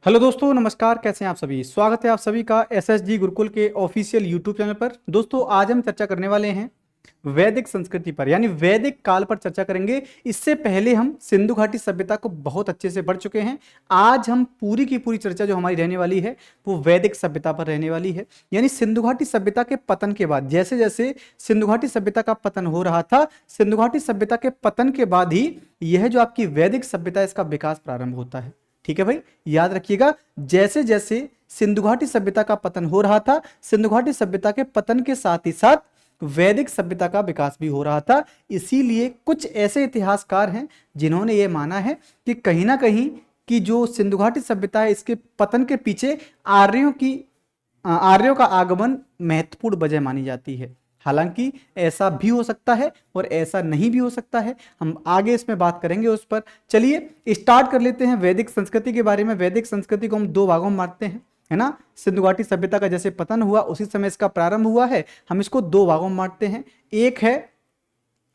Hello दोस्तों, नमस्कार। कैसे हैं आप सभी? स्वागत है आप सभी का एसएसजी गुरुकुल के ऑफिशियल यूट्यूब चैनल पर। दोस्तों, आज हम चर्चा करने वाले हैं वैदिक संस्कृति पर, यानी वैदिक काल पर चर्चा करेंगे। इससे पहले हम सिंधु घाटी सभ्यता को बहुत अच्छे से पढ़ चुके हैं। आज हम पूरी की पूरी चर्चा जो हमारी रहने वाली है वो वैदिक सभ्यता पर रहने वाली है। यानी सिंधु घाटी सभ्यता के पतन के बाद, जैसे जैसे सिंधु घाटी सभ्यता का पतन हो रहा था, सिंधु घाटी सभ्यता के पतन के बाद ही यह जो आपकी वैदिक सभ्यता है इसका विकास प्रारंभ होता है। ठीक है भाई, याद रखिएगा। जैसे जैसे सिंधु घाटी सभ्यता का पतन हो रहा था, सिंधु घाटी सभ्यता के पतन के साथ ही साथ वैदिक सभ्यता का विकास भी हो रहा था। इसीलिए कुछ ऐसे इतिहासकार हैं जिन्होंने ये माना है कि कहीं ना कहीं कि जो सिंधु घाटी सभ्यता है इसके पतन के पीछे आर्यों का आगमन महत्वपूर्ण वजह मानी जाती है। हालांकि ऐसा भी हो सकता है और ऐसा नहीं भी हो सकता है, हम आगे इसमें बात करेंगे उस पर। चलिए स्टार्ट कर लेते हैं वैदिक संस्कृति के बारे में। वैदिक संस्कृति को हम दो भागों में बांटते हैं, है ना। सिंधु घाटी सभ्यता का जैसे पतन हुआ उसी समय इसका प्रारंभ हुआ है। हम इसको दो भागों में बांटते हैं, एक है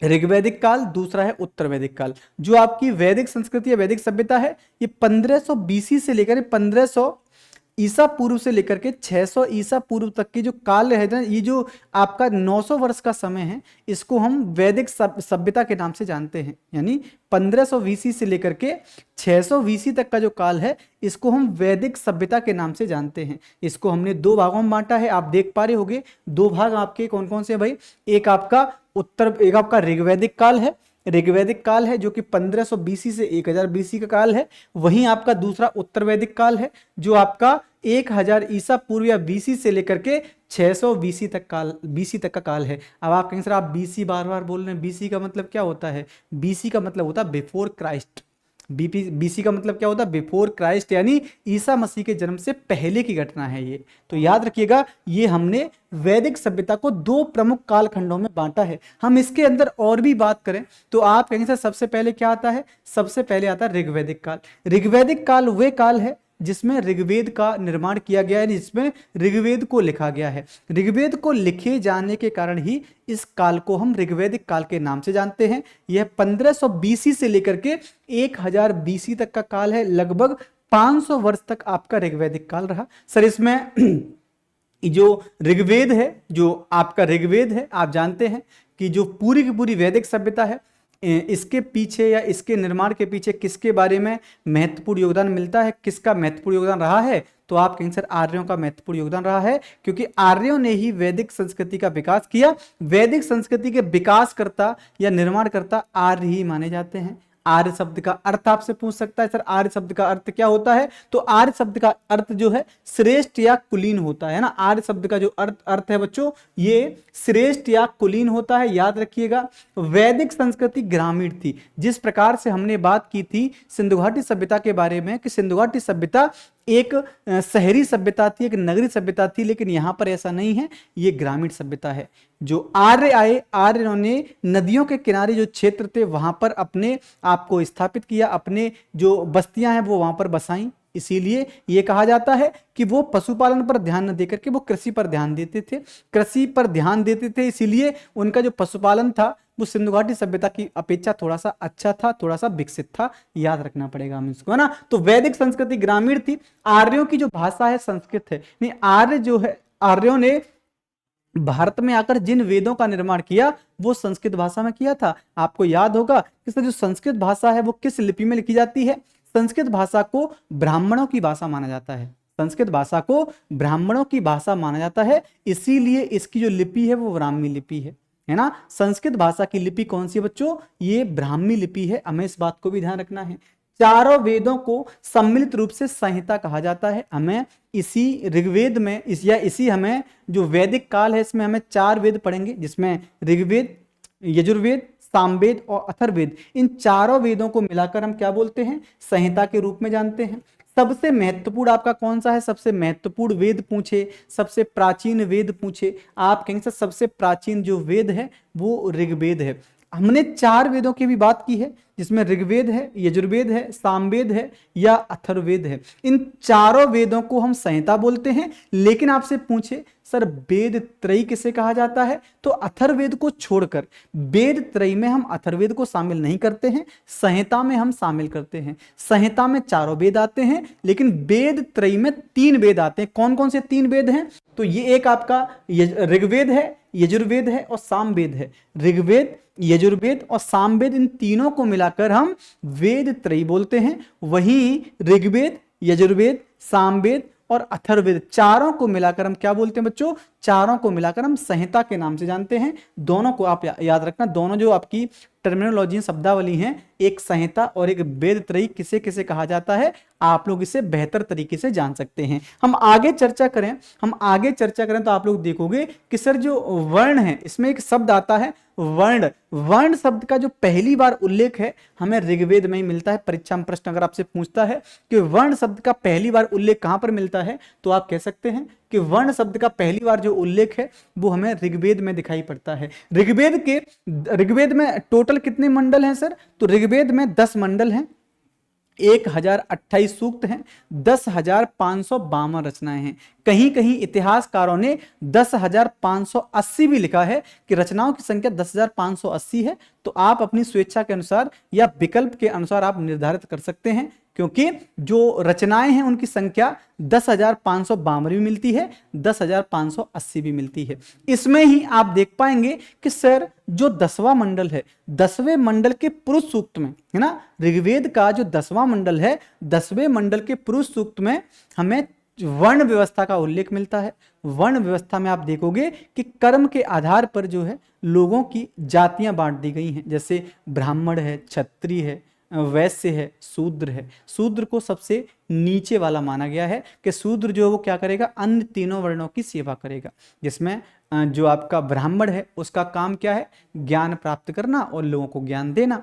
ऋग्वैदिक काल, दूसरा है उत्तर वैदिक काल। जो आपकी वैदिक संस्कृति या वैदिक सभ्यता है ये 1500 बीसी से लेकर 1500 ईसा पूर्व से लेकर के 600 ईसा पूर्व तक की जो काल है ना, ये जो आपका 900 वर्ष का समय है, इसको हम वैदिक सभ्यता के नाम से जानते हैं। यानी 1500 वीसी से लेकर के 600 वीसी तक का जो काल है इसको हम वैदिक सभ्यता के नाम से जानते हैं। इसको हमने दो भागों में बांटा है, आप देख पा रहे होंगे। दो भाग आपके कौन कौन से हैं भाई? एक आपका ऋग्वैदिक काल है, ऋग्वैदिक काल है जो कि 1500 बीसी से 1000 बीसी का काल है। वहीं आपका दूसरा उत्तर वैदिक काल है जो आपका 1000 ईसा पूर्व या बीसी से लेकर के 600 बीसी तक का काल है। अब आप कहेंगे सर आप बीसी बार बार बोल रहे हैं, बीसी का मतलब क्या होता है? बीसी का मतलब होता है बिफोर क्राइस्ट। बीसी का मतलब क्या होता है? बिफोर क्राइस्ट, यानी ईसा मसीह के जन्म से पहले की घटना है ये। तो याद रखिएगा, ये हमने वैदिक सभ्यता को दो प्रमुख कालखंडों में बांटा है। हम इसके अंदर और भी बात करें तो आप कहेंगे सर सबसे पहले क्या आता है? सबसे पहले आता है ऋग्वैदिक काल। ऋग्वैदिक काल वे काल है जिसमें ऋग्वेद का निर्माण किया गया है, जिसमें ऋग्वेद को लिखा गया है। ऋग्वेद को लिखे जाने के कारण ही इस काल को हम ऋग्वैदिक काल के नाम से जानते हैं। यह 1500 बीसी से लेकर के 1000 बीसी तक का काल है। लगभग 500 वर्ष तक आपका ऋग्वैदिक काल रहा। सर इसमें जो ऋग्वेद है, जो आपका ऋग्वेद है, आप जानते हैं कि जो पूरी की पूरी वैदिक सभ्यता है, इसके पीछे या इसके निर्माण के पीछे किसके बारे में महत्वपूर्ण योगदान मिलता है, किसका महत्वपूर्ण योगदान रहा है? तो आप कहेंगे सर आर्यों का महत्वपूर्ण योगदान रहा है, क्योंकि आर्यों ने ही वैदिक संस्कृति का विकास किया। वैदिक संस्कृति के विकासकर्ता या निर्माणकर्ता आर्य ही माने जाते हैं। आर्य शब्द का अर्थ आपसे पूछ सकता है सर आर्य शब्द का अर्थ क्या होता है? तो आर्य शब्द का अर्थ जो है श्रेष्ठ या कुलीन होता है ना। आर्य शब्द का जो अर्थ है बच्चों, ये श्रेष्ठ या कुलीन होता है। याद रखिएगा, वैदिक संस्कृति ग्रामीण थी। जिस प्रकार से हमने बात की थी सिंधु घाटी सभ्यता के बारे में कि सिंधु घाटी सभ्यता एक शहरी सभ्यता थी, एक नगरी सभ्यता थी, लेकिन यहां पर ऐसा नहीं है, ये ग्रामीण सभ्यता है। जो आर्य आए, आर्यों ने नदियों के किनारे जो क्षेत्र थे वहां पर अपने आप को स्थापित किया, अपने जो बस्तियां हैं वो वहां पर बसाई। इसीलिए ये कहा जाता है कि वो पशुपालन पर ध्यान न देकर के वो कृषि पर ध्यान देते थे, कृषि पर ध्यान देते थे। इसीलिए उनका जो पशुपालन था वो सिंधु घाटी सभ्यता की अपेक्षा थोड़ा सा अच्छा था, थोड़ा सा विकसित था। याद रखना पड़ेगा हम इसको, है ना। तो वैदिक संस्कृति ग्रामीण थी। आर्यों की जो भाषा है संस्कृत है। नहीं, आर्य जो है, आर्यों ने भारत में आकर जिन वेदों का निर्माण किया वो संस्कृत भाषा में किया था। आपको याद होगा कि जो संस्कृत भाषा है वो किस लिपि में लिखी जाती है? संस्कृत भाषा को ब्राह्मणों की भाषा माना जाता है। संस्कृत भाषा को ब्राह्मणों की भाषा माना जाता है, इसीलिए इसकी जो लिपि है वो ब्राह्मी लिपि है ना। संस्कृत भाषा की लिपि कौन सी है बच्चों? ये ब्राह्मी लिपि है। हमें इस बात को भी ध्यान रखना है। चारों वेदों को सम्मिलित रूप से संहिता कहा जाता है। हमें इसी ऋग्वेद में इसी हमें जो वैदिक काल है इसमें हमें 4 वेद पढ़ेंगे, जिसमें ऋग्वेद, यजुर्वेद, सामवेद और अथर्ववेद, इन चारों वेदों को मिलाकर हम क्या बोलते हैं? संहिता के रूप में जानते हैं। सबसे महत्वपूर्ण आपका कौन सा है? सबसे महत्वपूर्ण वेद पूछे, सबसे प्राचीन वेद पूछे, आप कहेंगे सबसे प्राचीन जो वेद है वो ऋग्वेद है। हमने 4 वेदों की भी बात की है, जिसमें ऋग्वेद है, यजुर्वेद है, सामवेद है या अथर्ववेद है। इन चारों वेदों को हम संहिता बोलते हैं। लेकिन आपसे पूछे सर वेद त्रयी किसे कहा जाता है, तो अथर्ववेद को छोड़कर वेद त्रयी में हम अथर्ववेद को शामिल नहीं करते हैं, संहिता में हम शामिल करते हैं। संहिता में चारों वेद आते हैं, लेकिन वेद त्रयी में 3 वेद आते हैं। कौन कौन से 3 वेद हैं, तो ये एक आपका ऋग्वेद है, यजुर्वेद है और सामवेद है। ऋग्वेद, यजुर्वेद और सामवेद, इन तीनों को मिलाकर हम वेद त्रयी बोलते हैं। वहीं ऋग्वेद, यजुर्वेद, सामवेद और अथर्ववेद, चारों को मिलाकर हम क्या बोलते हैं बच्चों, चारों को मिलाकर हम संहिता के नाम से जानते हैं। दोनों को आप याद रखना, दोनों जो आपकी टर्मिनोलॉजी शब्दावली हैं, एक संहिता और एक वेद त्रयी, किसे किसे कहा जाता है, आप लोग इसे बेहतर तरीके से जान सकते हैं। हम आगे चर्चा करें तो आप लोग देखोगे कि सर जो वर्ण है, इसमें एक शब्द आता है वर्ण। वर्ण शब्द का जो पहली बार उल्लेख है हमें ऋग्वेद में ही मिलता है। परीक्षा में प्रश्न अगर आपसे पूछता है कि वर्ण शब्द का पहली बार उल्लेख कहां पर मिलता है, तो आप कह सकते हैं कि वर्ण शब्द का पहली बार जो उल्लेख है वो हमें ऋग्वेद में दिखाई पड़ता है। ऋग्वेद में टोटल कितने मंडल हैं सर, तो ऋग्वेद में 10 मंडल हैं, 1028 सूक्त हैं, 10,552 रचनाएं हैं। कहीं कहीं इतिहासकारों ने 10,580 भी लिखा है कि रचनाओं की संख्या 10,580 है। तो आप अपनी स्वेच्छा के अनुसार या विकल्प के अनुसार आप निर्धारित कर सकते हैं, क्योंकि जो रचनाएं हैं उनकी संख्या 10,552 भी मिलती है, 10,580 भी मिलती है। इसमें ही आप देख पाएंगे कि सर जो 10वां मंडल है, 10वें मंडल के पुरुष सूक्त में, है ना, ऋग्वेद का जो 10वां मंडल है, 10वें मंडल के पुरुष सूक्त में हमें वर्ण व्यवस्था का उल्लेख मिलता है। वर्ण व्यवस्था में आप देखोगे कि कर्म के आधार पर जो है लोगों की जातियां बांट दी गई हैं। जैसे ब्राह्मण है, क्षत्रिय है, वैश्य है, शूद्र है। शूद्र को सबसे नीचे वाला माना गया है कि शूद्र जो है वो क्या करेगा, अन्य तीनों वर्णों की सेवा करेगा। जिसमें जो आपका ब्राह्मण है उसका काम क्या है, ज्ञान प्राप्त करना और लोगों को ज्ञान देना।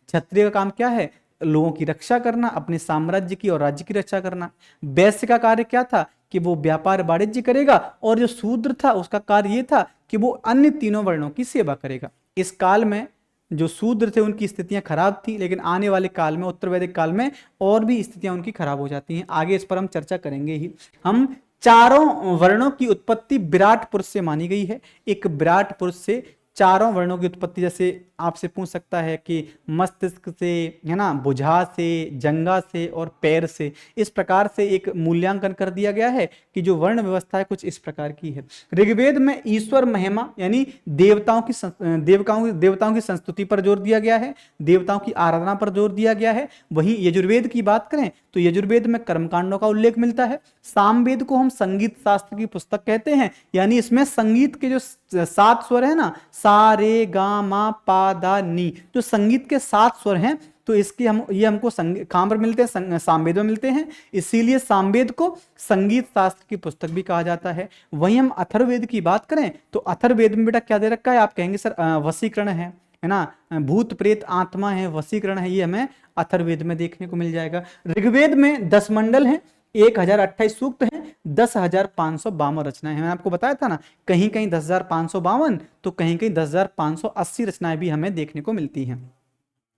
क्षत्रिय का काम क्या है, लोगों की रक्षा करना, अपने साम्राज्य की और राज्य की रक्षा करना। वैश्य का कार्य क्या था कि वो व्यापार वाणिज्य करेगा, और जो शूद्र था उसका कार्य ये था कि वो अन्य तीनों वर्णों की सेवा करेगा। इस काल में जो शूद्र थे उनकी स्थितियां खराब थी, लेकिन आने वाले काल में, उत्तर वैदिक काल में, और भी स्थितियां उनकी खराब हो जाती हैं। आगे इस पर हम चर्चा करेंगे ही। हम चारों वर्णों की उत्पत्ति विराट पुरुष से मानी गई है। एक विराट पुरुष से चारों वर्णों की उत्पत्ति, जैसे आपसे पूछ सकता है कि मस्तिष्क से, है ना, भुजा से, जंगा से और पैर से, इस प्रकार से एक मूल्यांकन कर दिया गया है कि जो वर्ण व्यवस्था है कुछ इस प्रकार की है। ऋग्वेद में ईश्वर महिमा यानी देवताओं की संस्तुति पर जोर दिया गया है, देवताओं की आराधना पर जोर दिया गया है। वहीं यजुर्वेद की बात करें तो यजुर्वेद में कर्मकांडों का उल्लेख मिलता है। सामवेद को हम संगीत शास्त्र की पुस्तक कहते हैं, यानी इसमें संगीत के जो 7 स्वर है ना, सा रे गा मा पा दा नी, जो संगीत के 7 स्वर हैं, तो इसके ये हमको कहां पर मिलते हैं, सामवेद में मिलते हैं। इसीलिए सामवेद को संगीत शास्त्र की पुस्तक भी कहा जाता है। वहीं हम अथर्ववेद की बात करें तो अथर्ववेद में बेटा क्या दे रखा है, आप कहेंगे सर वशीकरण है ना, भूत प्रेत आत्मा है, वशीकरण है, ये हमें अथर्ववेद में देखने को मिल जाएगा। ऋग्वेद में 10 मंडल हैं, 1028 सूक्त हैं, 10,552 रचनाएं हैं। मैंने आपको बताया था ना, कहीं कहीं 10,552 तो कहीं कहीं 10,580 रचनाएं भी हमें देखने को मिलती हैं।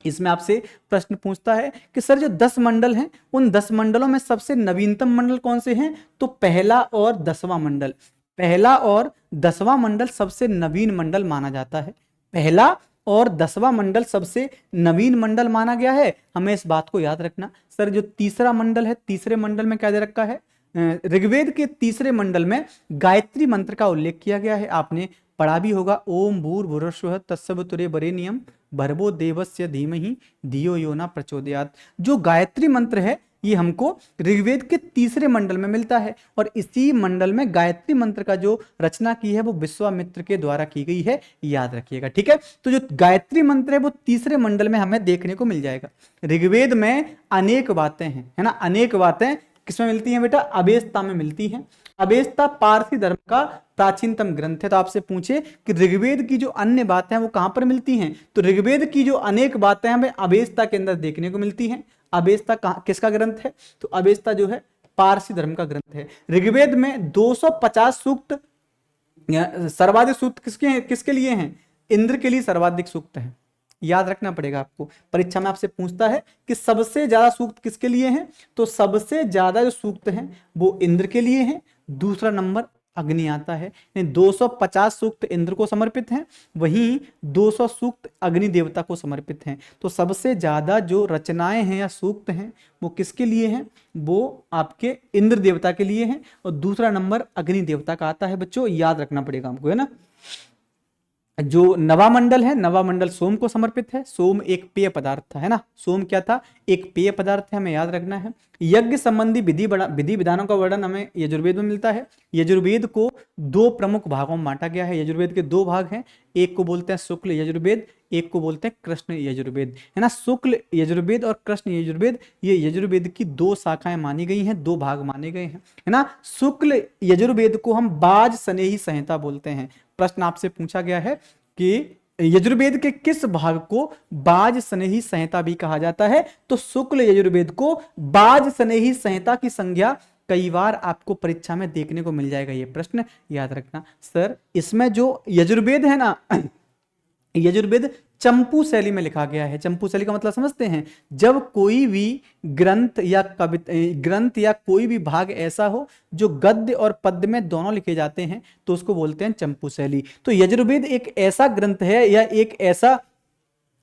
इसमें आपसे प्रश्न पूछता है कि सर जो 10 मंडल हैं, उन 10 मंडलों में सबसे नवीनतम मंडल कौन से हैं, तो पहला और 10वां मंडल। पहला और 10वां मंडल सबसे नवीन मंडल माना जाता है। पहला और 10वां मंडल सबसे नवीन मंडल माना गया है। हमें इस बात को याद रखना। सर जो तीसरा मंडल है, तीसरे मंडल में क्या दे रखा है, ऋग्वेद के तीसरे मंडल में गायत्री मंत्र का उल्लेख किया गया है। आपने पढ़ा भी होगा, ओम भूर्भुवस्सुः तत्सवितुर्वरेण्यं भर्गो देवस्य धीमहि धियो यो न प्रचोदयात्। जो गायत्री मंत्र है ये हमको ऋग्वेद के तीसरे मंडल में मिलता है, और इसी मंडल में गायत्री मंत्र का जो रचना की है वो विश्वामित्र के द्वारा की गई है, याद रखिएगा, ठीक है। तो जो गायत्री मंत्र है वो तीसरे मंडल में हमें देखने को मिल जाएगा। ऋग्वेद में अनेक बातें हैं, है ना, अनेक बातें किसमें मिलती हैं बेटा, अवेस्ता में मिलती हैं। अवेस्ता पारसी धर्म का प्राचीनतम ग्रंथ है। तो आपसे पूछे कि ऋग्वेद की जो अन्य बातें हैं वो कहां पर मिलती हैं, तो ऋग्वेद की जो अनेक बातें हमें अवेस्ता के अंदर देखने को मिलती हैं। अवेस्ता किसका ग्रंथ है, तो अवेस्ता जो है पारसी धर्म का ग्रंथ है। ऋग्वेद में 250 सूक्त, सर्वाधिक सूक्त किसके लिए हैं, इंद्र के लिए सर्वाधिक सूक्त है। याद रखना पड़ेगा आपको। परीक्षा में आपसे पूछता है कि सबसे ज्यादा सूक्त किसके लिए हैं, तो सबसे ज्यादा जो सूक्त हैं वो इंद्र के लिए हैं, दूसरा नंबर अग्नि आता है। 250 सूक्त इंद्र को समर्पित हैं, वहीं 200 सूक्त अग्नि देवता को समर्पित हैं। तो सबसे ज्यादा जो रचनाएं हैं या सूक्त हैं वो किसके लिए हैं, वो आपके इंद्र देवता के लिए हैं, और दूसरा नंबर अग्नि देवता का आता है। बच्चों याद रखना पड़ेगा हमको, है ना। जो नवामंडल है, नवामंडल सोम को समर्पित है। सोम एक पेय पदार्थ था, है ना। सोम क्या था, एक पेय पदार्थ है, हमें याद रखना है। यज्ञ संबंधी विधि विधानों का वर्णन हमें यजुर्वेद में मिलता है। यजुर्वेद को दो प्रमुख भागों में बांटा गया है। यजुर्वेद के दो भाग हैं, एक को बोलते हैं शुक्ल यजुर्वेद, एक को बोलते हैं कृष्ण यजुर्वेद, है ना। शुक्ल यजुर्वेद और कृष्ण यजुर्वेद, ये यजुर्वेद की दो शाखाएं मानी गई हैं, दो भाग माने गए हैं, है ना। शुक्ल यजुर्वेद को हम बाज स्नेही संहिता बोलते हैं। प्रश्न आपसे पूछा गया है कि यजुर्वेद के किस भाग को बाज स्नेही संहिता भी कहा जाता है, तो शुक्ल यजुर्वेद को बाज स्नेही संहिता की संज्ञा कई बार आपको परीक्षा में देखने को मिल जाएगा। ये प्रश्न याद रखना। सर इसमें जो यजुर्वेद है ना, यजुर्वेद चंपू शैली में लिखा गया है। चंपू शैली का मतलब समझते हैं, जब कोई भी ग्रंथ या कोई भी भाग ऐसा हो जो गद्य और पद्य में दोनों लिखे जाते हैं तो उसको बोलते हैं चंपू शैली। तो यजुर्वेद एक ऐसा ग्रंथ है या एक ऐसा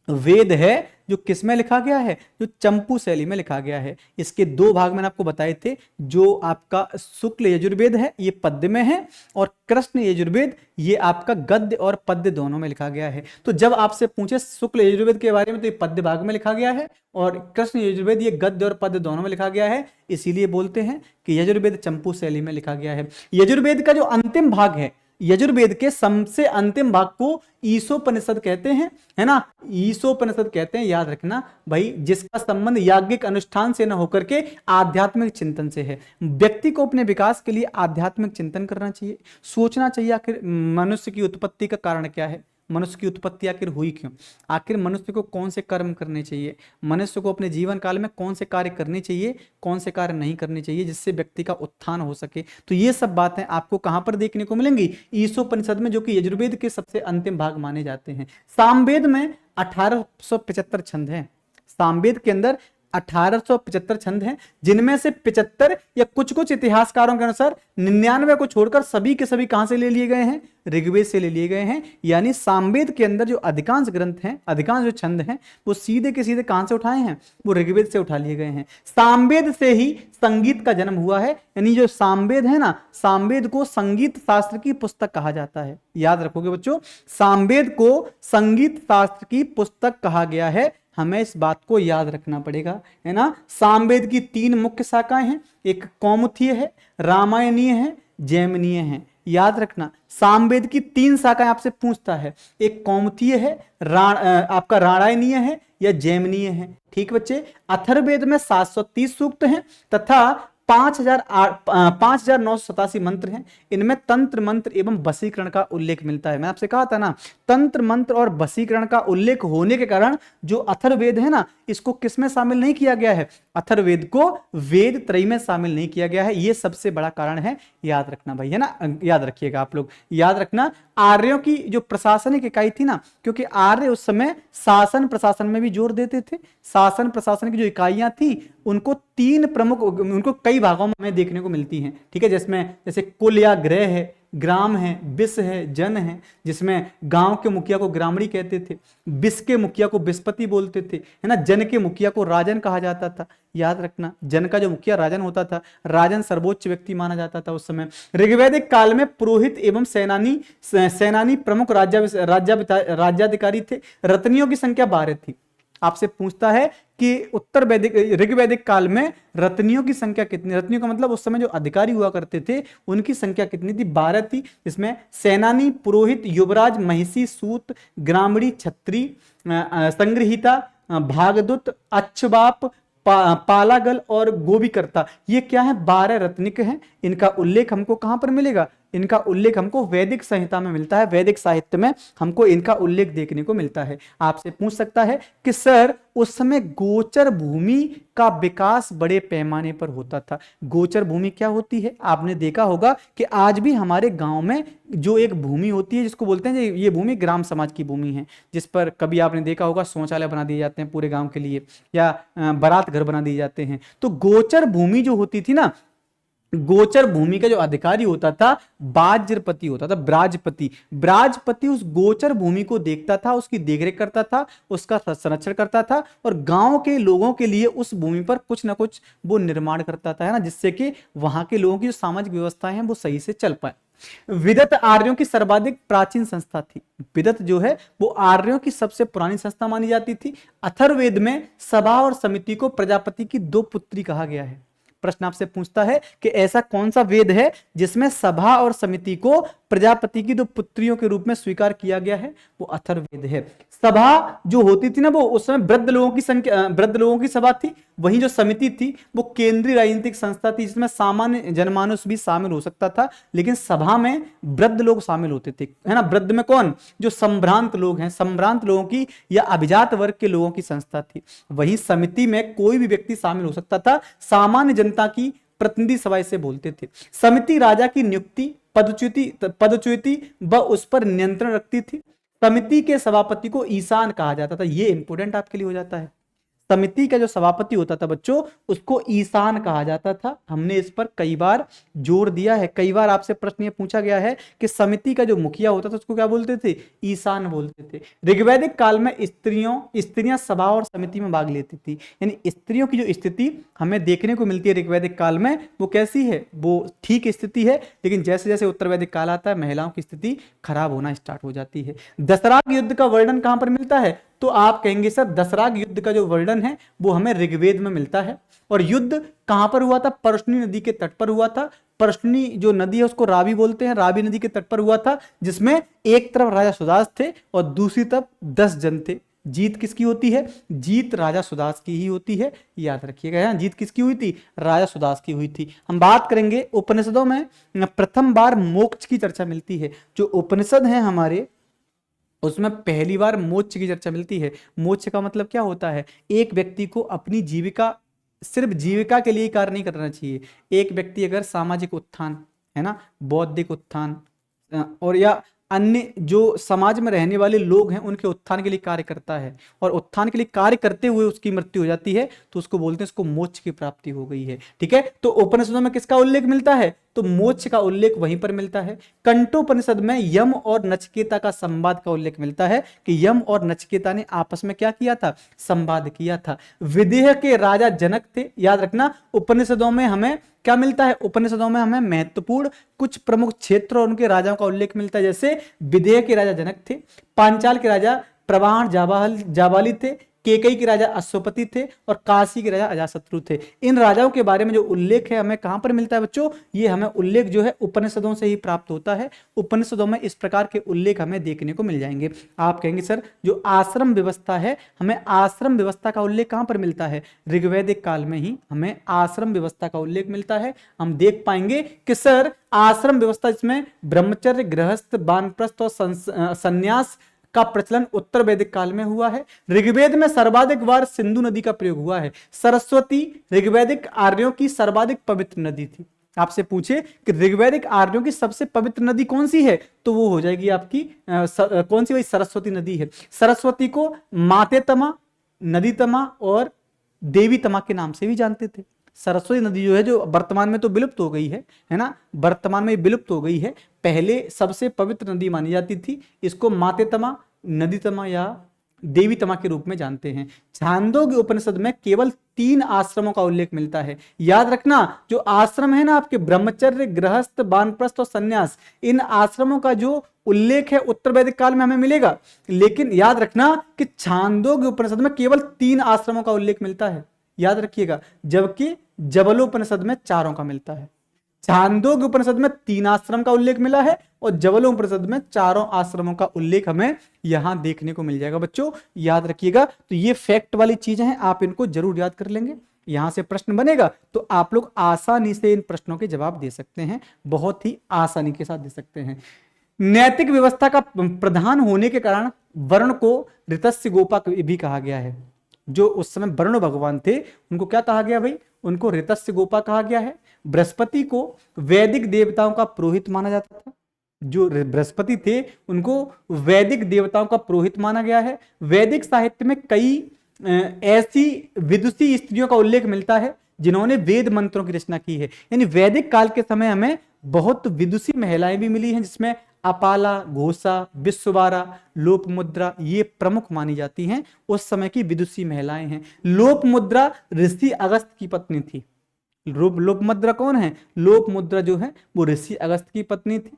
वेद है जो किस में लिखा गया है, जो चंपू शैली में लिखा गया है। इसके दो भाग मैंने आपको बताए थे, जो आपका शुक्ल यजुर्वेद है ये पद्य में है, और कृष्ण यजुर्वेद ये आपका गद्य और पद्य दोनों में लिखा गया है। तो जब आपसे पूछे शुक्ल यजुर्वेद के बारे में तो ये पद्य भाग में लिखा गया है, और कृष्ण यजुर्वेद ये गद्य और पद्य दोनों में लिखा गया है, इसीलिए बोलते हैं कि यजुर्वेद चंपू शैली में लिखा गया है। यजुर्वेद का जो अंतिम भाग है, यजुर्वेद के सबसे अंतिम भाग को ईशोपनिषद कहते हैं, है ना। ईशोपनिषद कहते हैं, याद रखना भाई, जिसका संबंध याज्ञिक अनुष्ठान से न होकर के आध्यात्मिक चिंतन से है। व्यक्ति को अपने विकास के लिए आध्यात्मिक चिंतन करना चाहिए, सोचना चाहिए आखिर मनुष्य की उत्पत्ति का कारण क्या है, मनुष्य की उत्पत्ति आखिर हुई क्यों, आखिर मनुष्य को कौन से कर्म करने चाहिए, मनुष्य को अपने जीवन काल में कौन से कार्य करने चाहिए, कौन से कार्य नहीं करने चाहिए, जिससे व्यक्ति का उत्थान हो सके। तो ये सब बातें आपको कहां पर देखने को मिलेंगी, ईशोपनिषद में, जो कि यजुर्वेद के सबसे अंतिम भाग माने जाते हैं। सामवेद में 1875 छंद हैं। सामवेद के अंदर 1875 छंद हैं, जिनमें से 75 या कुछ कुछ इतिहासकारों के अनुसार 99 को छोड़कर सभी के सभी कहां से ले लिए गए हैं, ऋग्वेद से ले लिए गए हैं। यानी सामवेद के अंदर जो अधिकांश ग्रंथ हैं, अधिकांश जो छंद हैं, वो सीधे के सीधे कहां से उठाए हैं, वो ऋग्वेद से उठा लिए गए हैं। सामवेद से ही संगीत का जन्म हुआ है। यानी जो सामवेद है ना, सामवेद को संगीत शास्त्र की पुस्तक कहा जाता है। याद रखोगे बच्चों, सामवेद को संगीत शास्त्र की पुस्तक कहा गया है, हमें इस बात को याद रखना पड़ेगा, है ना। सामवेद की 3 मुख्य शाखाएं हैं, एक कौमुदीय है, रामायणीय है, जैमिनीय है। याद रखना, सामवेद की 3 शाखाएं आपसे पूछता है, एक कौमुदीय है, आपका रामायणीय है या जैमिनीय है। ठीक बच्चे, अथर्ववेद में 730 सूक्त हैं तथा 5987 मंत्र हैं। इनमें तंत्र मंत्र एवं वशीकरण का उल्लेख मिलता है। मैं आपसे कहा था ना, तंत्र मंत्र और वशीकरण का उल्लेख होने के कारण जो अथर्ववेद है ना, इसको किसमें शामिल नहीं किया गया है, अथर्ववेद को वेद त्रयी में शामिल नहीं किया गया है। ये सबसे बड़ा कारण है, याद रखना भाई, है ना। याद रखिएगा आप लोग, याद रखना। आर्यों की जो प्रशासनिक इकाई थी ना, क्योंकि आर्य उस समय शासन प्रशासन में भी जोर देते थे। शासन प्रशासन की जो इकाइयां थी उनको 3 प्रमुख, उनको कई भागों में हमें देखने को मिलती हैं। ठीक है, जिसमें जैसे कुल या ग्रह है, ग्राम है, विष है, जन है, जिसमें गांव के मुखिया को ग्रामणी कहते थे, विष के मुखिया को विस्पति बोलते थे, है ना। जन के मुखिया को राजन कहा जाता था। याद रखना, जन का जो मुखिया राजन होता था, राजन सर्वोच्च व्यक्ति माना जाता था उस समय। ऋग्वैदिक काल में पुरोहित एवं सेनानी प्रमुख राज्याधिकारी थे। रत्नियों की संख्या 12 थी। आपसे पूछता है कि उत्तर वैदिक ऋग्वैदिक काल में रत्नियों की संख्या कितनी, रत्नियों का मतलब उस समय जो अधिकारी हुआ करते थे उनकी संख्या कितनी थी, 12 थी। इसमें सेनानी, पुरोहित, युवराज, महिषी, सूत, ग्रामणी, छत्री, संग्रहिता, भागदूत, अच्छबाप, पालागल और गोबीकर्ता, ये क्या है, 12 रत्निक हैं। इनका उल्लेख हमको कहां पर मिलेगा, इनका उल्लेख हमको वैदिक संहिता में मिलता है, वैदिक साहित्य में हमको इनका उल्लेख देखने को मिलता है। आपसे पूछ सकता है कि सर उस समय गोचर भूमि का विकास बड़े पैमाने पर होता था। गोचर भूमि क्या होती है? आपने देखा होगा कि आज भी हमारे गांव में जो एक भूमि होती है जिसको बोलते हैं ये भूमि ग्राम समाज की भूमि है, जिस पर कभी आपने देखा होगा शौचालय बना दिए जाते हैं पूरे गांव के लिए, या बारात घर बना दिए जाते हैं। तो गोचर भूमि जो होती थी ना, गोचर भूमि का जो अधिकारी होता था बाज्रपति होता था, ब्राजपति। ब्राजपति उस गोचर भूमि को देखता था, उसकी देखरेख करता था, उसका संरक्षण करता था और गांव के लोगों के लिए उस भूमि पर कुछ ना कुछ वो निर्माण करता था, है ना, जिससे कि वहां के लोगों की जो सामाजिक व्यवस्थाएं हैं वो सही से चल पाए। विदत आर्यों की सर्वाधिक प्राचीन संस्था थी। विदत जो है वो आर्यों की सबसे पुरानी संस्था मानी जाती थी। अथर्ववेद में सभा और समिति को प्रजापति की दो पुत्री कहा गया है। प्रश्न आपसे पूछता है कि ऐसा कौन सा वेद है जिसमें सभा और समिति को प्रजापति की दो पुत्रियों के रूप में स्वीकार किया गया है? वो अथर्ववेद है। सभा जो होती थी ना, वो उस समय वृद्ध लोगों की संख्या, वृद्ध लोगों की सभा थी। वहीं जो समिति थी वो केंद्रीय राजनीतिक संस्था थी जिसमें सामान्य जनमानुस भी शामिल हो सकता था, लेकिन सभा में वृद्ध लोग शामिल होते थे, है ना। वृद्ध में कौन? जो संभ्रांत लोग हैं, संभ्रांत लोगों की या अभिजात वर्ग के लोगों की संस्था थी। वहीं समिति में कोई भी व्यक्ति शामिल हो सकता था, सामान्य जनता की प्रतिनिधि सभा से बोलते थे। समिति राजा की नियुक्ति, पदच्युति व उस पर नियंत्रण रखती थी। समिति के सभापति को ईशान कहा जाता था। ये इंपोर्टेंट आपके लिए हो जाता है। समिति का जो सभापति होता था बच्चों, उसको ईशान कहा जाता था। हमने इस पर कई बार जोर दिया है। कई बार आपसे प्रश्न ये पूछा गया है कि समिति का जो मुखिया होता था उसको क्या बोलते थे? ईशान बोलते थे। ऋग्वैदिक काल में स्त्रियां सभा और समिति में भाग लेती थी, यानी स्त्रियों की जो स्थिति हमें देखने को मिलती है ऋग्वैदिक काल में वो कैसी है? वो ठीक स्थिति है, लेकिन जैसे जैसे उत्तर वैदिक काल आता है महिलाओं की स्थिति खराब होना स्टार्ट हो जाती है। दशराग युद्ध का वर्णन कहां पर मिलता है? तो आप कहेंगे सर दशराग युद्ध का जो वर्णन है वो हमें ऋग्वेद में मिलता है। और युद्ध कहां पर हुआ था? परशुनी नदी के तट पर हुआ था। परशुनी जो नदी है उसको रावी बोलते हैं, रावी नदी के तट पर हुआ था, जिसमें एक तरफ राजा सुदास थे और दूसरी तरफ 10 जन थे। जीत किसकी होती है? जीत राजा सुदास की ही होती है, याद रखिएगा। जीत किसकी हुई थी? राजा सुदास की हुई थी। हम बात करेंगे उपनिषदों में प्रथम बार मोक्ष की चर्चा मिलती है। जो उपनिषद हैं हमारे, उसमें पहली बार मोक्ष की चर्चा मिलती है। मोक्ष का मतलब क्या होता है? एक व्यक्ति को अपनी जीविका, सिर्फ जीविका के लिए कार्य नहीं करना चाहिए। एक व्यक्ति अगर सामाजिक उत्थान, है ना, बौद्धिक उत्थान और या अन्य जो समाज में रहने वाले लोग हैं उनके उत्थान के लिए कार्य करता है और उत्थान के लिए कार्य करते हुए उसकी मृत्यु हो जाती है, तो उसको बोलते हैं उसको मोक्ष की प्राप्ति हो गई है। ठीक है, तो उपनिषदों में किसका उल्लेख मिलता है? तो मोक्ष का उल्लेख वहीं पर मिलता है। कंठोपनिषद में यम और नचिकेता का संवाद का उल्लेख मिलता है कि यम और नचिकेता ने आपस में क्या किया था? संवाद किया था। विदेह के राजा जनक थे। याद रखना, उपनिषदों में हमें क्या मिलता है? उपनिषदों में हमें महत्वपूर्ण कुछ प्रमुख क्षेत्र और उनके राजाओं का उल्लेख मिलता है। जैसे विदेह के राजा जनक थे, पांचाल के राजा प्रवाहन जाबाली थे, केकई के राजा अश्वपति थे और काशी के राजा अजातशत्रु थे। इन राजाओं के बारे में जो उल्लेख है हमें कहां पर मिलता है बच्चों? ये हमें उल्लेख जो है उपनिषदों से ही प्राप्त होता है। उपनिषदों में इस प्रकार के उल्लेख हमें देखने को मिल जाएंगे। आप कहेंगे सर जो आश्रम व्यवस्था है, हमें आश्रम व्यवस्था का उल्लेख कहां पर मिलता है? ऋग्वैदिक काल में ही हमें आश्रम व्यवस्था का उल्लेख मिलता है। हम देख पाएंगे कि सर आश्रम व्यवस्था जिसमें ब्रह्मचर्य, गृहस्थ, वानप्रस्थ और संन्यास का प्रचलन उत्तर वैदिक काल में हुआ है। ऋग्वेद में सर्वाधिक बार सिंधु नदी का प्रयोग हुआ है। सरस्वती ऋग्वैदिक आर्यों की सर्वाधिक पवित्र नदी थी। आपसे पूछे कि ऋग्वैदिक आर्यों की सबसे पवित्र नदी कौन सी है, तो वो हो जाएगी आपकी कौन सी? वही सरस्वती नदी है। सरस्वती को माते तमा, नदी तमा और देवी तमा के नाम से भी जानते थे। सरस्वती नदी जो है, जो वर्तमान में तो विलुप्त हो गई है ना, वर्तमान में विलुप्त हो गई है। पहले सबसे पवित्र नदी मानी जाती थी। इसको माते तमा, नदी तमा या देवी तमा के रूप में जानते हैं। छांदोग्य उपनिषद में केवल 3 आश्रमों का उल्लेख मिलता है। याद रखना, जो आश्रम है ना आपके, ब्रह्मचर्य, गृहस्थ, वानप्रस्थ और संन्यास, इन आश्रमों का जो उल्लेख है उत्तर वैदिक काल में हमें मिलेगा। लेकिन याद रखना कि छांदोग्य उपनिषद में केवल 3 आश्रमों का उल्लेख मिलता है, याद रखिएगा, जबकि जबलोपनिषद में 4 का मिलता है। छांदोग्य उपनिषद में 3 आश्रम का उल्लेख मिला है और जबलोपनिषद में 4 आश्रमों का उल्लेख हमें यहां देखने को मिल जाएगा। बच्चों याद रखिएगा, तो ये फैक्ट वाली चीजें हैं, आप इनको जरूर याद कर लेंगे। यहां से प्रश्न बनेगा तो आप लोग आसानी से इन प्रश्नों के जवाब दे सकते हैं, बहुत ही आसानी के साथ दे सकते हैं। नैतिक व्यवस्था का प्रधान होने के कारण वरुण को ऋतस्य गोपा भी कहा गया है। जो उस समय वरुण भगवान थे उनको क्या कहा गया भाई, उनको ऋतस्य गोपा कहा गया है। बृहस्पति को वैदिक देवताओं का पुरोहित माना जाता था। जो बृहस्पति थे उनको वैदिक देवताओं का पुरोहित माना गया है। वैदिक साहित्य में कई ऐसी विदुषी स्त्रियों का उल्लेख मिलता है जिन्होंने वेद मंत्रों की रचना की है। यानी वैदिक काल के समय हमें बहुत विदुषी महिलाएं भी मिली हैं, जिसमें अपाला, घोषा, विश्ववारा, लोपमुद्रा ये प्रमुख मानी जाती हैं। उस समय की विदुषी महिलाएं हैं। लोपमुद्रा ऋषि अगस्त की पत्नी थी। लोपमुद्रा कौन है? लोपमुद्रा जो है वो ऋषि अगस्त की पत्नी थी।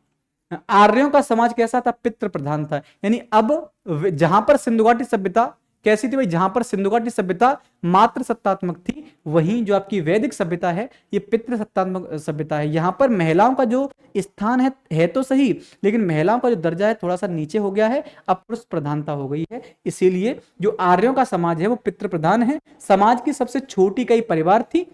आर्यों का समाज कैसा था? पितृ प्रधान था। यानी अब जहां पर सिंधु घाटी सभ्यता कैसी थी भाई, जहां पर सिंधु घाटी सभ्यता मात्र सत्तात्मक थी, वहीं जो आपकी वैदिक सभ्यता है ये पितृ सत्तात्मक सभ्यता है। यहां पर महिलाओं का जो स्थान है तो सही, लेकिन महिलाओं का जो दर्जा है थोड़ा सा नीचे हो गया है, अब पुरुष प्रधानता हो गई है। इसीलिए जो आर्यों का समाज है वो पितृ प्रधान है। समाज की सबसे छोटी कई परिवार थी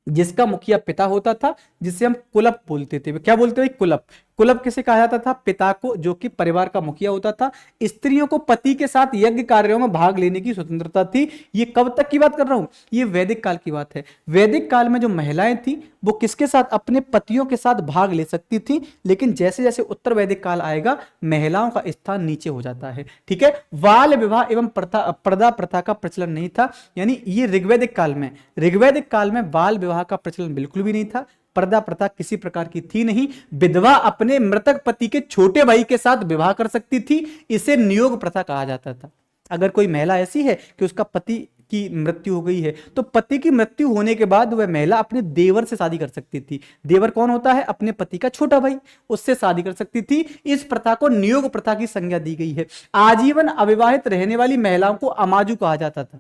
जिसका मुखिया पिता होता था, जिसे हम कुलप बोलते थे। क्या बोलते थे? कुलप। कुलप किसे कहा जाता था? पिता को, जो कि परिवार का मुखिया होता था। स्त्रियों को पति के साथ यज्ञ कार्यों में भाग लेने की स्वतंत्रता थी। ये कब तक की बात कर रहा हूं? ये वैदिक काल की बात है। वैदिक काल में जो महिलाएं थी वो किसके साथ? अपने पतियों के साथ भाग ले सकती थी। लेकिन जैसे जैसे उत्तर वैदिक काल आएगा महिलाओं का स्थान नीचे हो जाता है। ठीक है। बाल विवाह एवं पर्दा प्रथा का प्रचलन नहीं था। यानी ये ऋग्वैदिक काल में बाल विवाह का प्रचलन बिल्कुल भी नहीं था। पर्दा प्रथा किसी प्रकार की थी नहीं। विधवा अपने मृतक पति के छोटे भाई के साथ विवाह कर सकती थी। इसे नियोग प्रथा कहा जाता था। अगर कोई महिला ऐसी है कि उसका पति की मृत्यु हो गई है तो पति की मृत्यु होने के बाद वह महिला अपने देवर से शादी कर सकती थी। देवर कौन होता है? अपने पति का छोटा भाई, उससे शादी कर सकती थी। इस प्रथा को नियोग प्रथा की संज्ञा दी गई है। आजीवन अविवाहित रहने वाली महिलाओं को अमाजु कहा जाता था।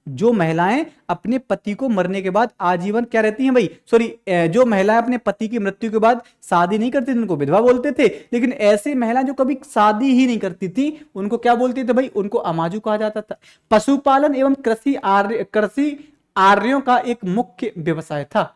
जो महिलाएं अपने पति को मरने के बाद आजीवन क्या रहती हैं भाई, जो महिलाएं अपने पति की मृत्यु के बाद शादी नहीं करती थी उनको विधवा बोलते थे। लेकिन ऐसी महिलाएं जो कभी शादी ही नहीं करती थी उनको क्या बोलते थे भाई? उनको अमाजु कहा जाता था। पशुपालन एवं कृषि आर्यों का एक मुख्य व्यवसाय था।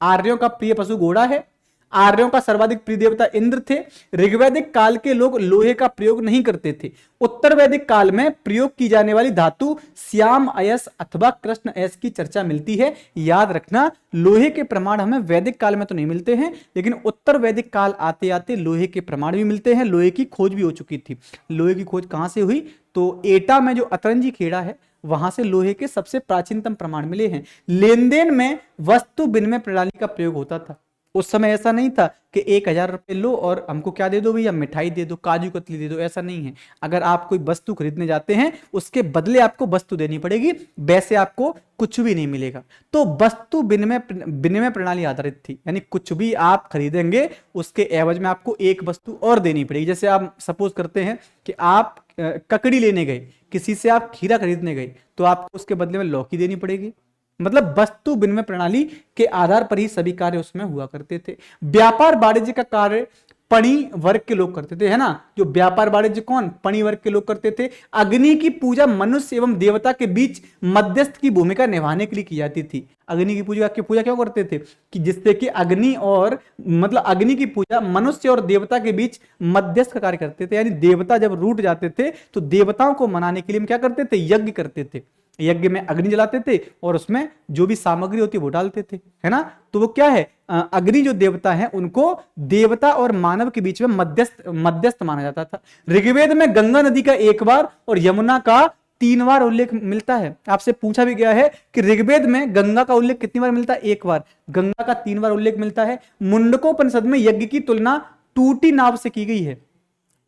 आर्यों का प्रिय पशु घोड़ा है। आर्यों का सर्वाधिक प्रिय देवता इंद्र थे। ऋग्वैदिक काल के लोग लोहे का प्रयोग नहीं करते थे। उत्तर वैदिक काल में प्रयोग की जाने वाली धातु श्याम अयस अथवा कृष्ण अयस की चर्चा मिलती है। याद रखना, लोहे के प्रमाण हमें वैदिक काल में तो नहीं मिलते हैं, लेकिन उत्तर वैदिक काल आते आते लोहे के प्रमाण भी मिलते हैं। लोहे की खोज भी हो चुकी थी। लोहे की खोज कहां से हुई? तो एटा में जो अतरंजी खेड़ा है वहां से लोहे के सबसे प्राचीनतम प्रमाण मिले हैं। लेन देन में वस्तु विनिमय प्रणाली का प्रयोग होता था। उस समय ऐसा नहीं था कि 1000 रुपए लो और हमको क्या दे दो भैया, मिठाई दे दो, काजू कतली दे दो। ऐसा नहीं है। अगर आप कोई वस्तु खरीदने जाते हैं उसके बदले आपको वस्तु देनी पड़ेगी, वैसे आपको कुछ भी नहीं मिलेगा। तो वस्तु विनिमय प्रणाली आधारित थी। यानी कुछ भी आप खरीदेंगे उसके एवज में आपको एक वस्तु और देनी पड़ेगी। जैसे आप सपोज करते हैं कि आप ककड़ी लेने गए, किसी से आप खीरा खरीदने गए, तो आपको उसके बदले में लौकी देनी पड़ेगी। मतलब वस्तु विनिमय प्रणाली के आधार पर ही सभी कार्य उसमें हुआ करते थे। व्यापार वाणिज्य का कार्य पणी वर्ग के लोग करते थे, है ना। जो व्यापार वाणिज्य कौन? पणी वर्ग के लोग करते थे। अग्नि की पूजा मनुष्य एवं देवता के बीच मध्यस्थ की भूमिका निभाने के लिए की जाती थी। अग्नि की पूजा क्यों करते थे? कि जिससे कि अग्नि की पूजा मनुष्य और देवता के बीच मध्यस्थ का कार्य करते थे। यानी देवता जब रूठ जाते थे तो देवताओं को मनाने के लिए हम क्या करते थे? यज्ञ करते थे। यज्ञ में अग्नि जलाते थे और उसमें जो भी सामग्री होती है वो डालते थे, है ना। तो वो क्या है? अग्नि जो देवता है उनको देवता और मानव के बीच में मध्यस्थ माना जाता था। ऋग्वेद में गंगा नदी का 1 बार और यमुना का 3 बार उल्लेख मिलता है। आपसे पूछा भी गया है कि ऋग्वेद में गंगा का उल्लेख कितनी बार मिलता है? 1 बार। गंगा का 3 बार उल्लेख मिलता है। मुंडकोपनिषद में यज्ञ की तुलना टूटी नाव से की गई है।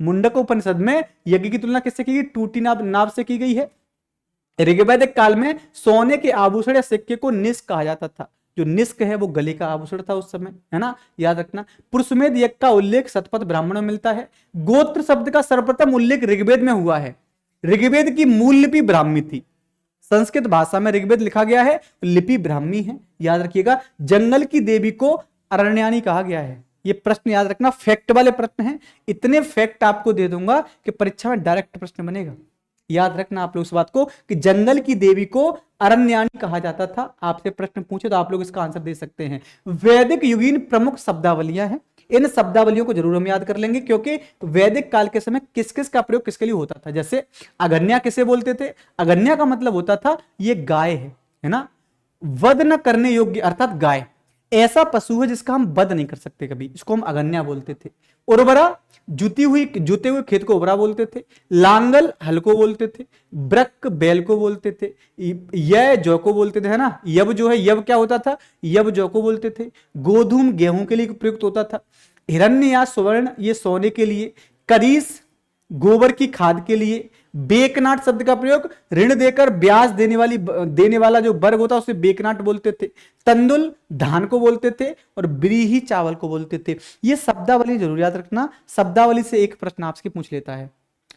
मुंडकोपनिषद में यज्ञ की तुलना किससे की गई? टूटी नाव से की गई है। ऋग्वैदिक काल में सोने के आभूषण या सिक्के को निष्क कहा जाता था। जो निष्क है वो गले का आभूषण था उस समय, है ना। याद रखना। पुरुषमेध यज्ञ का उल्लेख शतपथ ब्राह्मण में मिलता है। गोत्र शब्द का सर्वप्रथम उल्लेख ऋग्वेद में हुआ है। ऋग्वेद की मूल लिपि ब्राह्मी थी। संस्कृत भाषा में ऋग्वेद लिखा गया है, लिपि ब्राह्मी है। याद रखिएगा। जंगल की देवी को अरण्यानी कहा गया है। ये प्रश्न याद रखना, फैक्ट वाले प्रश्न हैं। इतने फैक्ट आपको दे दूंगा कि परीक्षा में डायरेक्ट प्रश्न बनेगा। याद रखना आप लोग इस बात को कि जंगल की देवी को अरण्यानी कहा जाता था। आपसे प्रश्न पूछे तो आप लोग इसका आंसर दे सकते हैं। वैदिक युगीन प्रमुख शब्दावलियां हैं, इन शब्दावलियों को जरूर हम याद कर लेंगे, क्योंकि वैदिक काल के समय किस किस का प्रयोग किसके लिए होता था। जैसे अगन्या किसे बोलते थे? अगन्या का मतलब होता था ये गाय है ना, वध न करने योग्य, अर्थात गाय ऐसा पशु है जिसका हम वध नहीं कर सकते कभी, इसको हम अगन्या बोलते थे। उर्वरा जुते हुए खेत को उर्वरा बोलते थे। लांगल हल को बोलते थे। ब्रक बैल को बोलते थे। यह जौ को बोलते थे, है ना। यब जो है, यब क्या होता था? यब जौ को बोलते थे। गोधूम गेहूं के लिए प्रयुक्त होता था। हिरण्य या स्वर्ण ये सोने के लिए। करीस गोबर की खाद के लिए। बेकनाट शब्द का प्रयोग ऋण देकर ब्याज देने वाला जो वर्ग होता है उसे बेकनाट बोलते थे। तंदुल धान को बोलते थे और ब्रीही चावल को बोलते थे। ये शब्दावली जरूर याद रखना, शब्दावली से एक प्रश्न आपसे पूछ लेता है।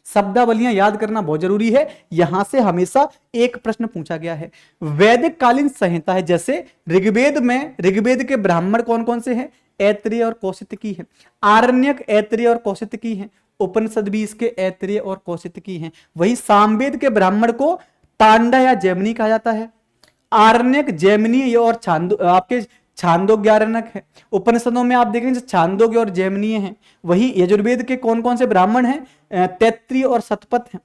शब्दावलियां याद करना बहुत जरूरी है, यहां से हमेशा एक प्रश्न पूछा गया है। वैदिक कालीन संहिता है, जैसे ऋग्वेद के ब्राह्मण कौन कौन से हैं? ऐत्रेय और कौशितकी है। आरण्यक ऐत्रेय और कौशितकी है। उपनिषद भी इसके ऐत्रेय और कौशितकी हैं। वही सामवेद के ब्राह्मण को तांडा या जैमिनी कहा जाता है। आरण्यक जैमिनी और आपके छांदोग्यारण्यक है। उपनिषदों में आप देखेंगे छांदोग्य और जैमिनीय हैं। वही यजुर्वेद के कौन कौन से ब्राह्मण हैं? तैत्रीय और शतपथ हैं।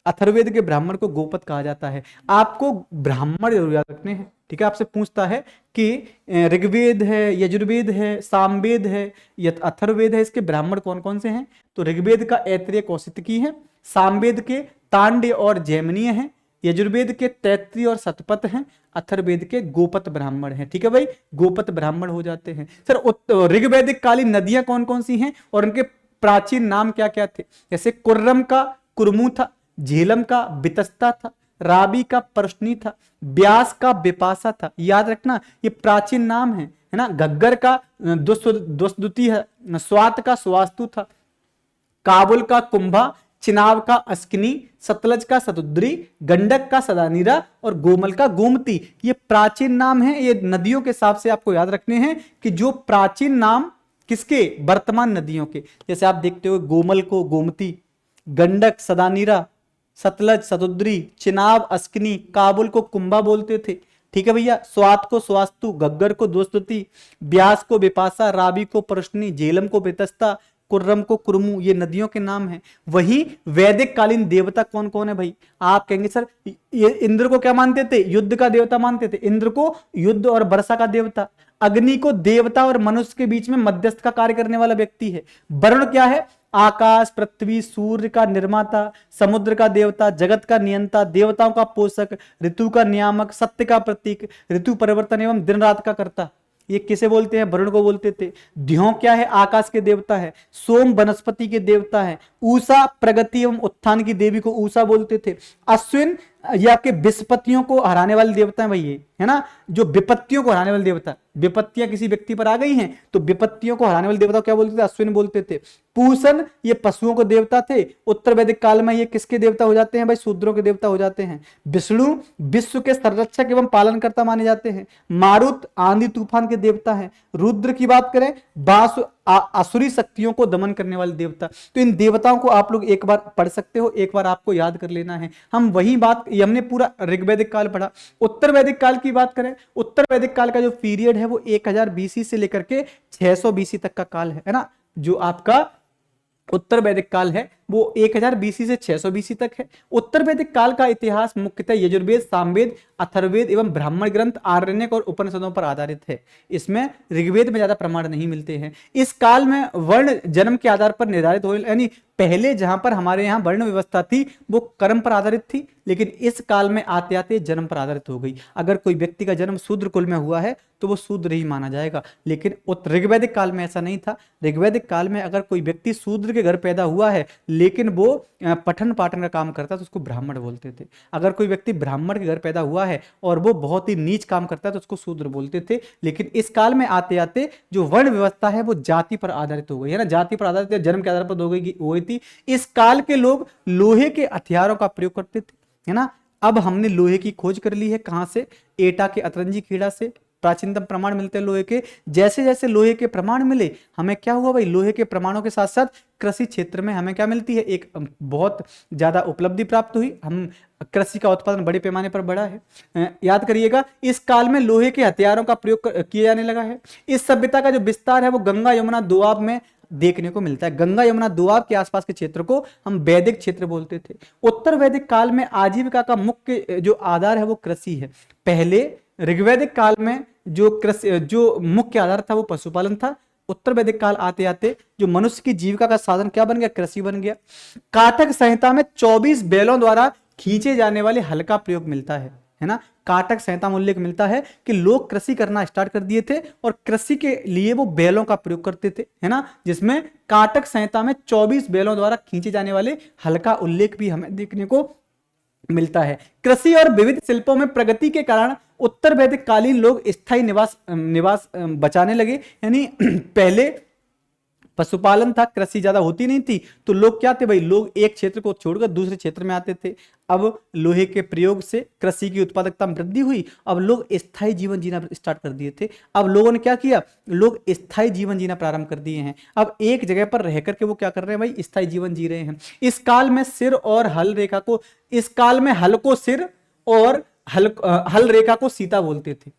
अथर्ववेद के ब्राह्मण को गोपत कहा जाता है। आपको ब्राह्मण जरूर याद रखने हैं, ठीक है। आपसे पूछता है कि ऋग्वेद है, यजुर्वेद है, सामवेद है, अथर्ववेद है, इसके ब्राह्मण कौन कौन से हैं? तो ऋग्वेद का ऐत्रेय कौशितकी है। सामवेद के तांड्य और जैमिनीय हैं। यजुर्वेद के तैत्रीय और शतपथ हैं। अथर्ववेद के गोपत ब्राह्मण हैं, ठीक है भाई, गोपत ब्राह्मण हो जाते हैं। सर ऋग्वैदिक कालीन नदियां कौन कौन सी हैं और उनके प्राचीन नाम क्या क्या थे? जैसे कुर्रम का कुरमू था। झेलम का बितस्ता था। राबी का परशनी था। ब्यास का बिपाशा था। याद रखना ये प्राचीन नाम है ना। घग्गर का दोस्तुति है। स्वात का स्वास्तु था। काबुल का कुंभा। चिनाब का अस्किनी। सतलज का सतुद्री। गंडक का सदानीरा और गोमल का गोमती। ये प्राचीन नाम है। ये नदियों के हिसाब से आपको याद रखने हैं कि जो प्राचीन नाम किसके? वर्तमान नदियों के। जैसे आप देखते हो गोमल को गोमती, गंडक सदानीरा, सतलज सतुद्री, चिनाब अस्किनी, काबुल को कुंभा बोलते थे, ठीक है भैया। स्वात को स्वास्तु, घग्गर को दोस्तुति, ब्यास को बिपाशा, राबी को परशनी, झेलम को बेतस्ता, कुर्रम को कुरमू, ये नदियों के नाम हैं। वही वैदिक कालीन देवता कौन कौन है भाई? आप कहेंगे सर ये इंद्र को क्या मानते थे? युद्ध का देवता मानते थे। इंद्र को युद्ध और वर्षा का देवता। अग्नि को देवता और मनुष्य के बीच में मध्यस्थ का कार्य करने वाला व्यक्ति है। वरुण क्या है? आकाश, पृथ्वी, सूर्य का निर्माता, समुद्र का देवता, जगत का नियंता, देवताओं का पोषक, ऋतु का नियामक, सत्य का प्रतीक, ऋतु परिवर्तन एवं दिन रात का कर्ता। ये किसे बोलते हैं? वरुण को बोलते थे। ध्यों क्या है? आकाश के देवता है। सोम वनस्पति के देवता है। ऊषा प्रगति एवं उत्थान की देवी को ऊषा बोलते थे। अश्विन ये आपके विपत्तियों को हराने वाले देवता है भाई, ये है ना, जो विपत्तियों को हराने वाले देवता। विपत्तियां किसी व्यक्ति पर आ गई हैं तो विपत्तियों को हराने वाले देवता क्या बोलते थे? अश्विन बोलते थे। पूषण ये पशुओं को देवता थे। उत्तर वैदिक काल में ये किसके देवता हो जाते हैं भाई? शूद्रों के देवता हो जाते हैं। विष्णु विश्व के संरक्षक एवं पालनकर्ता माने जाते हैं। मारुत आंधी तूफान के देवता है। रुद्र की बात करें, असुरी शक्तियों को दमन करने वाले देवता। तो इन देवताओं को आप लोग एक बार पढ़ सकते हो, एक बार आपको याद कर लेना है। हम वही बात, हमने पूरा ऋग्वैदिक काल पढ़ा। उत्तर वैदिक काल की बात करें, उत्तर वैदिक काल का जो पीरियड है वो 1000 बीसी से लेकर के 600 बीसी तक का काल है ना। जो आपका उत्तर वैदिक काल है वो 1000 बीसी से 600 बीसी तक है। उत्तर वैदिक काल का इतिहास मुख्यतः यजुर्वेद, सामवेद, अथर्ववेद एवं ब्राह्मण ग्रंथ, आरण्यक और उपनिषदों पर आधारित है। इसमें ऋग्वेद में ज्यादा प्रमाण नहीं मिलते हैं। इस काल में वर्ण जन्म के आधार पर निर्धारित हो, यानी पहले जहां पर हमारे यहाँ वर्ण व्यवस्था थी वो कर्म पर आधारित थी, लेकिन इस काल में आते आते जन्म पर आधारित हो गई। अगर कोई व्यक्ति का जन्म शूद्र कुल में हुआ है तो वो शूद्र ही माना जाएगा, लेकिन ऋग्वैदिक काल में ऐसा नहीं था। ऋग्वैदिक काल में अगर कोई व्यक्ति शूद्र के घर पैदा हुआ है लेकिन वो पठन पाठन का काम करता है तो उसको ब्राह्मण बोलते थे। अगर कोई व्यक्ति ब्राह्मण के घर पैदा हुआ है और वो बहुत ही नीच काम करता है तो उसको शूद्र बोलते थे। लेकिन इस काल में आते आते जो वर्ण व्यवस्था है वो जाति पर आधारित हो गई है ना, जाति पर आधारित, जन्म के आधार पर हो गई थी। इस काल के लोग लोहे के हथियारों का प्रयोग करते थे, है ना। अब हमने लोहे की खोज कर ली है, कहां से? एटा के अतरंजी खेड़ा से। प्राचीनतम प्रमाण मिलते हैं लोहे के। जैसे जैसे लोहे के प्रमाण मिले, हमें क्या हुआ भाई, लोहे के प्रमाणों के साथ साथ कृषि क्षेत्र में हमें क्या मिलती है, एक बहुत ज्यादा उपलब्धि प्राप्त हुई। हम कृषि का उत्पादन बड़े पैमाने पर बढ़ा है। याद करिएगा, इस काल में लोहे के हथियारों का प्रयोग किया जाने लगा है। इस सभ्यता का जो विस्तार है वो गंगा यमुना दोआब में देखने को मिलता है। गंगा यमुना दोआब के आसपास के क्षेत्र को हम वैदिक क्षेत्र बोलते थे। उत्तर वैदिक काल में आजीविका का मुख्य जो आधार है वो कृषि है। पहले ऋग्वैदिक काल में जो मुख्य आधार था वो पशुपालन था। उत्तर वैदिक काल आते आते जो मनुष्य की जीविका का साधन क्या बन गया, कृषि बन गया। काटक संहिता में 24 बैलों द्वारा खींचे जाने वाले हल का प्रयोग मिलता है ना। काटक संहिता में उल्लेख मिलता है कि लोग कृषि करना स्टार्ट कर दिए थे और कृषि के लिए वो बैलों का प्रयोग करते थे, है ना, जिसमें काटक संहिता में 24 बैलों द्वारा खींचे जाने वाले हल का उल्लेख भी हमें देखने को मिलता है। कृषि और विविध शिल्पों में प्रगति के कारण उत्तर वैदिक कालीन लोग स्थायी निवास बचाने लगे। यानी पहले पशुपालन था, कृषि ज्यादा होती नहीं थी, तो लोग क्या थे भाई, लोग एक क्षेत्र को छोड़कर दूसरे क्षेत्र में आते थे। अब लोहे के प्रयोग से कृषि की उत्पादकता में वृद्धि हुई। अब लोग स्थायी जीवन जीना स्टार्ट कर दिए थे। अब लोगों ने क्या किया, लोग स्थायी जीवन जीना प्रारंभ कर दिए हैं। अब एक जगह पर रह करके वो क्या कर रहे हैं भाई, स्थायी जीवन जी रहे हैं। इस काल में सिर और हल रेखा को, इस काल में हल को सिर और हल रेखा को सीता बोलते थे।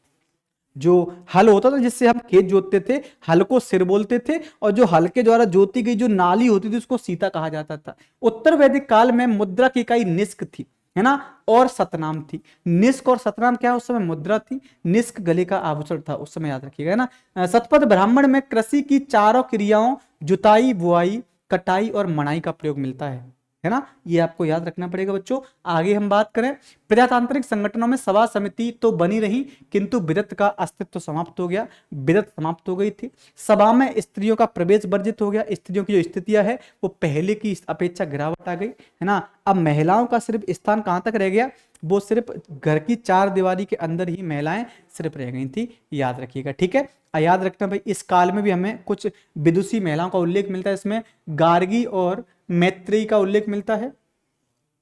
जो हल होता था जिससे हम खेत जोतते थे, हल को सिर बोलते थे, और जो हल के द्वारा जोती गई जो नाली होती थी उसको सीता कहा जाता था। उत्तर वैदिक काल में मुद्रा की इकाई निष्क थी, है ना, और सतनाम थी। निष्क और सतनाम क्या है, उस समय मुद्रा थी। निष्क गले का आभूषण था उस समय, याद रखिएगा ना। शतपथ ब्राह्मण में कृषि की चारों क्रियाओं जुताई, बुआई, कटाई और मणाई का प्रयोग मिलता है ना। ये आपको याद रखना पड़ेगा बच्चों। आगे हम बात करें, प्रजातांत्रिक संगठनों में सभा समिति तो बनी रही, किंतु विदत का अस्तित्व समाप्त हो गया। विदत समाप्त हो गई थी। सभा में स्त्रियों का प्रवेश वर्जित हो गया। स्त्रियों की जो स्थितियां है वो पहले की अपेक्षा गिरावट आ गई, है ना। अब महिलाओं का सिर्फ स्थान कहां तक रह गया, वो सिर्फ घर की चार दीवारी के अंदर ही महिलाएं सिर्फ रह गई थी, याद रखिएगा, ठीक है। याद रखना भाई, इस काल में भी हमें कुछ विदुषी महिलाओं का उल्लेख मिलता है। इसमें गार्गी और मैत्रेयी का उल्लेख मिलता है।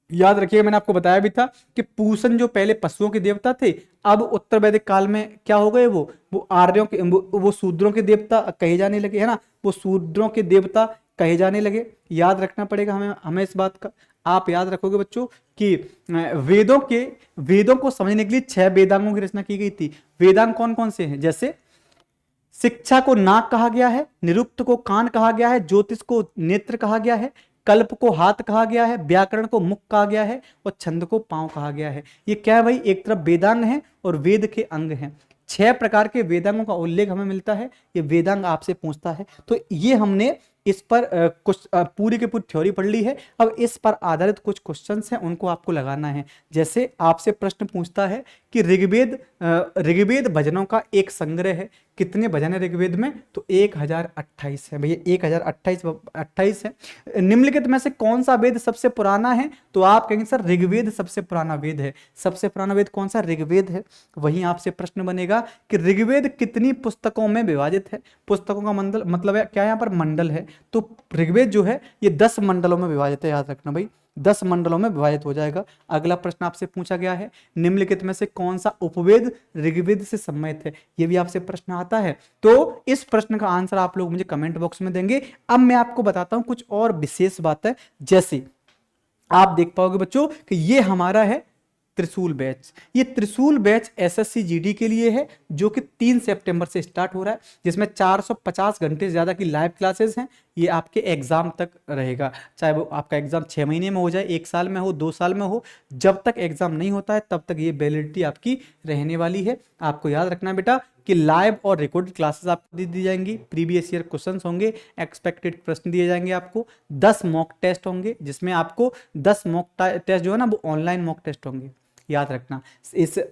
याद रखिएगा, मैंने आपको बताया भी था कि पूषण जो पहले पशुओं के देवता थे, अब उत्तर वैदिक काल में क्या हो गए, वो आर्यों के, वो शूद्रों के देवता कहे जाने लगे, है ना। वो शूद्रों के देवता कहे जाने लगे। याद रखना पड़ेगा हमें इस बात का। आप याद रखोगे बच्चों कि वेदों को समझने के लिए 6 वेदांगों की रचना की गई थी। वेदांग कौन कौन से हैं, जैसे शिक्षा को नाक कहा गया है, निरुक्त को कान कहा गया है, ज्योतिष को नेत्र कहा गया है, कल्प को हाथ कहा गया है, व्याकरण को मुख कहा गया है, और छंद को पांव कहा गया है। ये क्या है भाई, एक तरफ वेदांग है और वेद के अंग हैं। 6 प्रकार के वेदांगों का उल्लेख हमें मिलता है। ये वेदांग आपसे पूछता है, तो ये हमने इस पर कुछ पूरी की पूरी थ्योरी पढ़ ली है। अब इस पर आधारित कुछ क्वेश्चंस हैं, उनको आपको लगाना है। जैसे आपसे प्रश्न पूछता है कि ऋग्वेद भजनों का एक संग्रह है, कितने भजन है ऋग्वेद में, तो 1028 है भैया, 1028 है। निम्नलिखित में से कौन सा वेद सबसे पुराना है, तो आप कहेंगे सर ऋग्वेद सबसे पुराना वेद है। सबसे पुराना वेद कौन सा, ऋग्वेद है। वहीं आपसे प्रश्न बनेगा कि ऋग्वेद कितनी पुस्तकों में विभाजित है। पुस्तकों का मतलब है क्या, यहाँ पर मंडल है, तो ऋग्वेद जो है ये 10 मंडलों में विभाजित है, याद रखना भाई, 10 मंडलों में विभाजित हो जाएगा। अगला प्रश्न आपसे पूछा गया है, निम्नलिखित में से कौन सा उपवेद ऋग्वेद से सम्मिलित है, ये भी आपसे प्रश्न आता है। तो इस प्रश्न का आंसर आप लोग मुझे कमेंट बॉक्स में देंगे। अब मैं आपको बताता हूं कुछ और विशेष बातें। जैसे आप देख पाओगे बच्चों कि ये हमारा है त्रिशूल बैच। ये त्रिशूल बैच एसएससी जीडी के लिए है, जो कि 3 सितंबर से स्टार्ट हो रहा है, जिसमें 450 घंटे से ज्यादा की लाइव क्लासेस हैं। ये आपके एग्जाम तक रहेगा, चाहे वो आपका एग्जाम 6 महीने में हो जाए, 1 साल में हो, 2 साल में हो, जब तक एग्जाम नहीं होता है तब तक ये वैलिडिटी आपकी रहने वाली है। आपको याद रखना बेटा कि लाइव और रिकॉर्डेड क्लासेस आपको दी जाएंगी। प्रीवियस ईयर क्वेश्चंस होंगे, एक्सपेक्टेड प्रश्न दिए जाएंगे आपको, 10 मॉक टेस्ट होंगे, जिसमें आपको 10 मॉक टेस्ट जो है ना वो ऑनलाइन मॉक टेस्ट होंगे, याद रखना।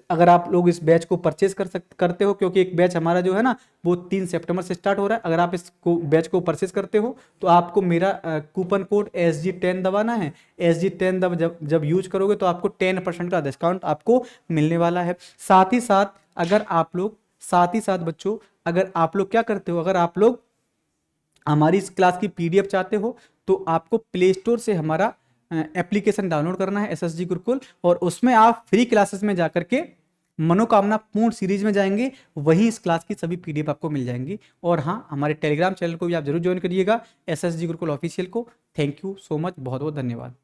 अगर आप लोग इस बैच को परचेज करते हो, क्योंकि एक बैच हमारा जो है ना वो 3 सितंबर से स्टार्ट हो रहा है, अगर आप इस बैच को परचेज करते हो तो आपको मेरा कूपन कोड SG10 दबाना है। SG10 जब यूज करोगे तो आपको 10% का डिस्काउंट आपको मिलने वाला है। साथ ही साथ बच्चों, अगर आप लोग क्या करते हो, अगर आप लोग हमारी इस क्लास की PDF चाहते हो तो आपको प्ले स्टोर से हमारा एप्लीकेशन डाउनलोड करना है SSG गुरुकुल, और उसमें आप फ्री क्लासेस में जाकर के मनोकामना पूर्ण सीरीज में जाएंगे, वहीं इस क्लास की सभी पीडीएफ आपको मिल जाएंगी। और हाँ, हमारे टेलीग्राम चैनल को भी आप जरूर ज्वाइन करिएगा, SSG गुरुकुल ऑफिशियल को। थैंक यू सो मच, बहुत बहुत धन्यवाद।